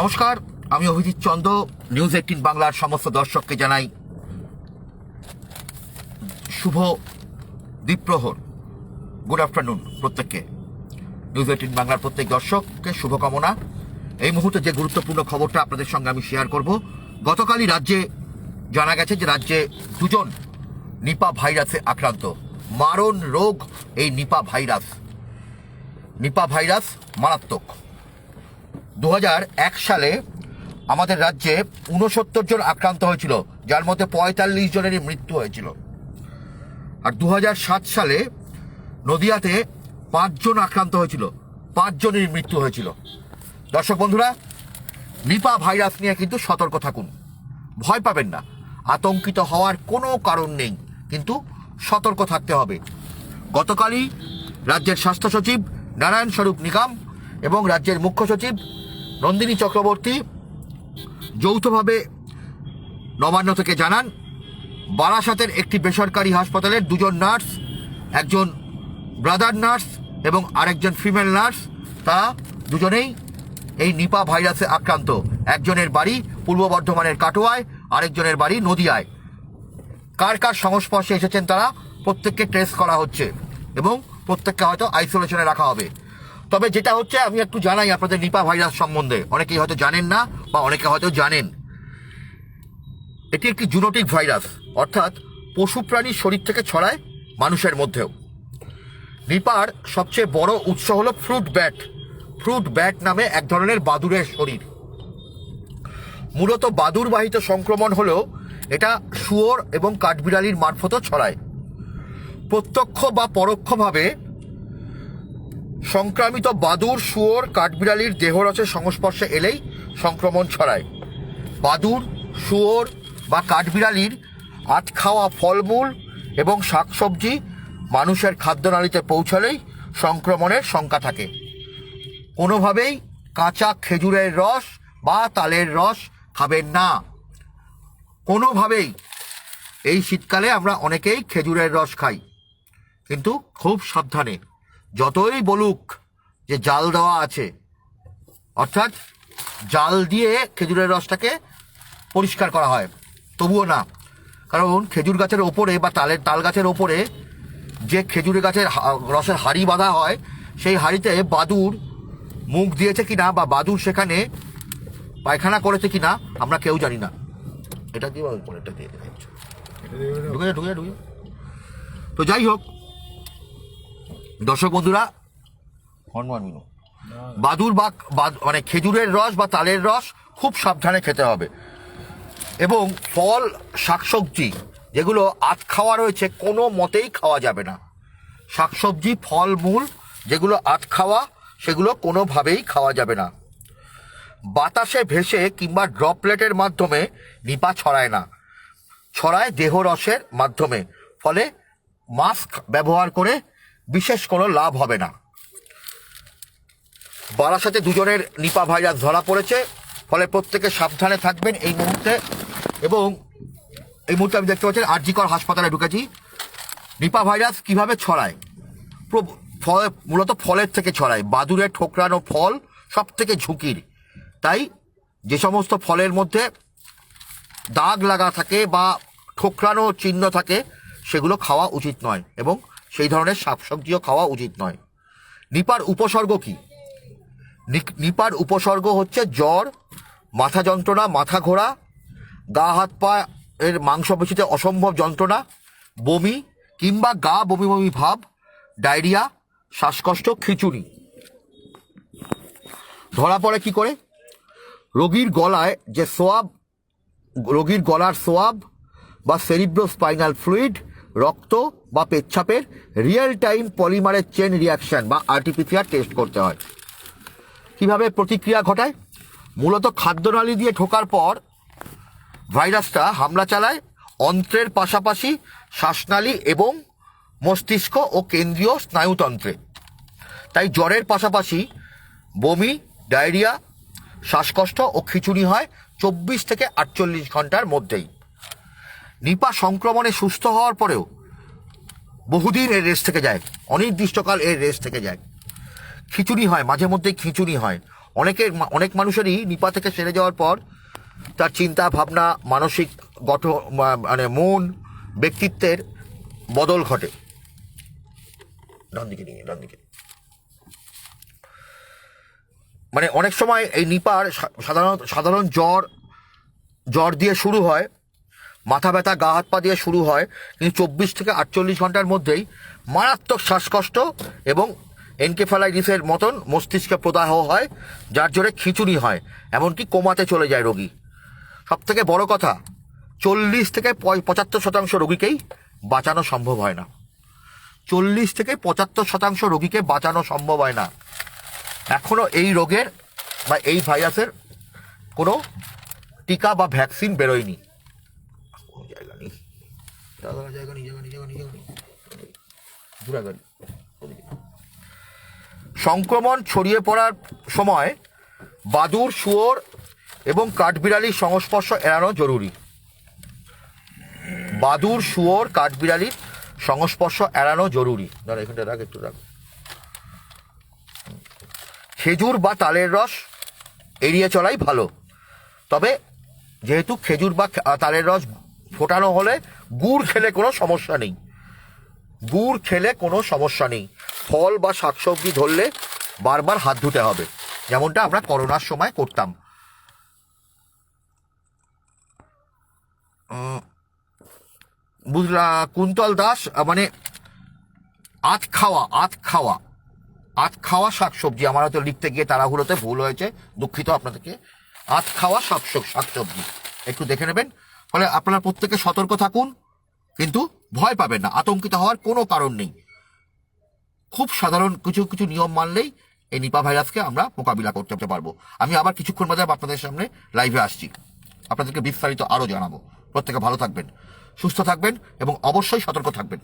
নমস্কার, আমি অভিজিৎ চন্দ। নিউজ 18 বাংলার সমস্ত দর্শককে জানাই শুভ দ্বীপ্রহর। গুড আফটারনুন প্রত্যেককে। নিউজ 18 বাংলার প্রত্যেক দর্শককে শুভকামনা। এই মুহূর্তে যে গুরুত্বপূর্ণ খবরটা আপনাদের সঙ্গে আমি শেয়ার করব, গতকালই রাজ্যে জানা গেছে যে রাজ্যে দুজন নিপা ভাইরাসে আক্রান্ত। মারণ রোগ এই নিপা ভাইরাস। নিপা ভাইরাস মারাত্মক। 2001 সালে আমাদের রাজ্যে 69 জন আক্রান্ত হয়েছিল, যার মধ্যে 45 জনেরই মৃত্যু হয়েছিল। আর 2007 সালে নদিয়াতে 5 জন আক্রান্ত হয়েছিল, 5 জনেরই মৃত্যু হয়েছিল। দর্শক বন্ধুরা, নিপা ভাইরাস নিয়ে কিন্তু সতর্ক থাকুন, ভয় পাবেন না, আতঙ্কিত হওয়ার কোনো কারণ নেই, কিন্তু সতর্ক থাকতে হবে। গতকালই রাজ্যের স্বাস্থ্য সচিব নারায়ণ স্বরূপ নিগম এবং রাজ্যের মুখ্য সচিব নন্দিনী চক্রবর্তী যৌথভাবে নবান্ন থেকে জানান, বারাসাতের একটি বেসরকারি হাসপাতালের 2 জন নার্স, একজন ব্রাদার নার্স এবং আরেকজন ফিমেল নার্স, তারা দুজনেই এই নিপা ভাইরাসে আক্রান্ত। একজনের বাড়ি পূর্ব বর্ধমানের কাটোয়ায়, আরেকজনের বাড়ি নদিয়ায়। কার কার সংস্পর্শে এসেছেন তারা প্রত্যেককে টেস্ট করা হচ্ছে এবং প্রত্যেককে হয়তো আইসোলেশনে রাখা হবে। তবে যেটা হচ্ছে, আমি একটু জানাই আপনাদের নিপা ভাইরাস সম্বন্ধে, অনেকেই হয়তো জানেন না বা অনেকে হয়তো জানেন। এটি একটি জুনোটিক ভাইরাস, অর্থাৎ পশু প্রাণীর শরীর থেকে ছড়ায় মানুষের মধ্যেও। নিপার সবচেয়ে বড় উৎস হলো ফ্রুট ব্যাট। ফ্রুট ব্যাট নামে এক ধরনের বাদুড়ের শরীর। মূলত বাদুড়বাহিত সংক্রমণ হলেও এটা শুয়োর এবং কাঠবিড়ালির মারফতও ছড়ায়। প্রত্যক্ষ বা পরোক্ষভাবে সংক্রামিত বাদুড়, শুয়োর, কাঠবিড়ালির দেহরসের সংস্পর্শে এলেই সংক্রমণ ছড়ায়। বাদুড়, শুয়োর বা কাঠবিড়ালির আটখাওয়া ফলমূল এবং শাকসবজি মানুষের খাদ্যনালীতে পৌঁছালেই সংক্রমণের শঙ্কা থাকে। কোনোভাবেই কাঁচা খেজুরের রস বা তালের রস খাবেন না, কোনোভাবেই। এই শীতকালে আমরা অনেকেই খেজুরের রস খাই, কিন্তু খুব সাবধানে। যতই বলুক যে জাল দেওয়া আছে, অর্থাৎ জাল দিয়ে খেজুরের রসটাকে পরিষ্কার করা হয়, তবুও না। কারণ খেজুর গাছের ওপরে বা তাল গাছের ওপরে যে খেজুর গাছের রসের হাঁড়ি বাঁধা হয়, সেই হাঁড়িতে বাদুড় মুখ দিয়েছে কিনা বা বাদুড় সেখানে পায়খানা করেছে কিনা আমরা কেউ জানি না। এটা দিয়ে এটা দিয়ে ঢুকে ঢুকে। তো যাই হোক দর্শক বন্ধুরা, বাদুড় বা মানে খেজুরের রস বা তালের রস খুব সাবধানে খেতে হবে। এবং ফল, শাকসবজি যেগুলো আধখাওয়া রয়েছে কোনো মতেই খাওয়া যাবে না। শাকসবজি, ফল মূল যেগুলো আধখাওয়া, সেগুলো কোনোভাবেই খাওয়া যাবে না। বাতাসে ভেসে কিংবা ড্রপলেটের মাধ্যমে নিপা ছড়ায় না, ছড়ায় দেহরসের মাধ্যমে। ফলে মাস্ক ব্যবহার করে বিশেষ কোনো লাভ হবে না। বারাসাতে 2 জনের নিপা ভাইরাস ধরা পড়েছে, ফলে প্রত্যেকে সাবধানে থাকবেন এই মুহূর্তে। এবং এই মুহূর্তে আমি দেখতে পাচ্ছি আরজিকর হাসপাতালে ঢুকেছি। নিপা ভাইরাস কিভাবে ছড়ায়? মূলত ফলের থেকে ছড়ায়। বাদুড়ের ঠোকরানো ফল সব থেকে ঝুঁকির। তাই যে সমস্ত ফলের মধ্যে দাগ লাগা থাকে বা ঠোকরানো চিহ্ন থাকে, সেগুলো খাওয়া উচিত নয়, এবং সেই ধরনের শাকসবজিও খাওয়া উচিত নয়। নিপার উপসর্গ কি? নিপার উপসর্গ হচ্ছে জ্বর, মাথা যন্ত্রণা, মাথা ঘোরা, গা হাত পা এর মাংসপেশিতে অসম্ভব যন্ত্রণা, বমি কিংবা গা বমি বমি ভাব, ডায়রিয়া, শ্বাসকষ্ট, খিঁচুনি। ধরা পড়ে কি করে? রোগীর গলায় যে সোয়াব, রোগীর গলার সোয়াব বা সেরিব্রোস্পাইনাল ফ্লুইড, রক্ত বা পেচ্ছাপের রিয়েল টাইম পলিমারের চেন রিয়াকশন বা আরটিপিসিআর টেস্ট করতে হয়। কিভাবে প্রতিক্রিয়া ঘটায়? মূলত খাদ্যনালী দিয়ে ঢোকার পর ভাইরাসটা হামলা চালায় অন্ত্রের পাশাপাশি শ্বাসনালী এবং মস্তিষ্ক ও কেন্দ্রীয় স্নায়ুতন্ত্রে। তাই জ্বরের পাশাপাশি বমি, ডায়রিয়া, শ্বাসকষ্ট ও খিঁচুনি হয় 24 থেকে 48 ঘন্টার মধ্যেই। নিপা সংক্রমণে সুস্থ হওয়ার পরেও বহুদিন এর রেস থেকে যায়, অনির্দিষ্টকাল এর রেস থেকে যায়। খিঁচুনি হয়, মাঝে মধ্যেই খিঁচুনি হয়, অনেক মানুষেরই নিপা থেকে সেরে যাওয়ার পর তার চিন্তা ভাবনা, মানসিক গঠন, মানে মন, ব্যক্তিত্বের বদল ঘটে। ডান দিকে নিয়ে, ডান দিকে। মানে অনেক সময় এই নিপার সাধারণ জ্বর দিয়ে শুরু হয়, মাথা ব্যথা, গা হাত পা দিয়ে শুরু হয়, কিন্তু 24 থেকে 48 ঘন্টার মধ্যেই মারাত্মক শ্বাসকষ্ট এবং এনকেফালাইটিসের মতন মস্তিষ্কে প্রদাহ হয়, যার জোরে খিঁচুনি হয়, এমনকি কোমাতে চলে যায় রোগী। সব থেকে বড় কথা, 40 থেকে 75% রোগীকেই বাঁচানো সম্ভব হয় না। 40 থেকে 75% রোগীকে বাঁচানো সম্ভব হয় না। এখনো এই রোগের বা এই ভাইরাসের কোনো টিকা বা ভ্যাকসিন বেরোয়নি। সংক্রমণ ছড়িয়ে পড়ার সময় বাদুড়, শুয়োর এবং কাঠবিড়ালির সংস্পর্শ এড়ানো জরুরি। বাদুড়, শুয়োর, কাঠবিড়ালির সংস্পর্শ এড়ানো জরুরি। দাঁড়া, এখানটা রাখ, একটু রাখ। খেজুর বা তালের রস এড়িয়ে চলাই ভালো। তবে যেহেতু খেজুর বা তালের রস ফোটানো হলে গুড় খেলে কোনো সমস্যা নেই। গুড় খেলে কোনো সমস্যা নেই। ফল বা শাকসবজি ধরলে বারবার হাত ধুতে হবে, যেমনটা আমরা করোনার সময় করতাম। বুঝলা কুন্তল দাস, মানে আত খাওয়া শাকসবজি, আমার হয়তো লিখতে গিয়ে তাড়াহুড়োতে ভুল হয়েছে, দুঃখিত আপনাদেরকে। আত খাওয়া শাকসবজি একটু দেখে নেবেন। ফলে আপনারা প্রত্যেকে সতর্ক থাকুন, কিন্তু ভয় পাবেন না, আতঙ্কিত হওয়ার কোনো কারণ নেই। খুব সাধারণ কিছু নিয়ম মানলেই এই নিপা ভাইরাসকে আমরা মোকাবিলা করতে পারবো। আমি আবার কিছুক্ষণ বাদে আপনাদের সামনে লাইভে আসছি, আপনাদেরকে বিস্তারিত আরও জানাবো। প্রত্যেকে ভালো থাকবেন, সুস্থ থাকবেন এবং অবশ্যই সতর্ক থাকবেন।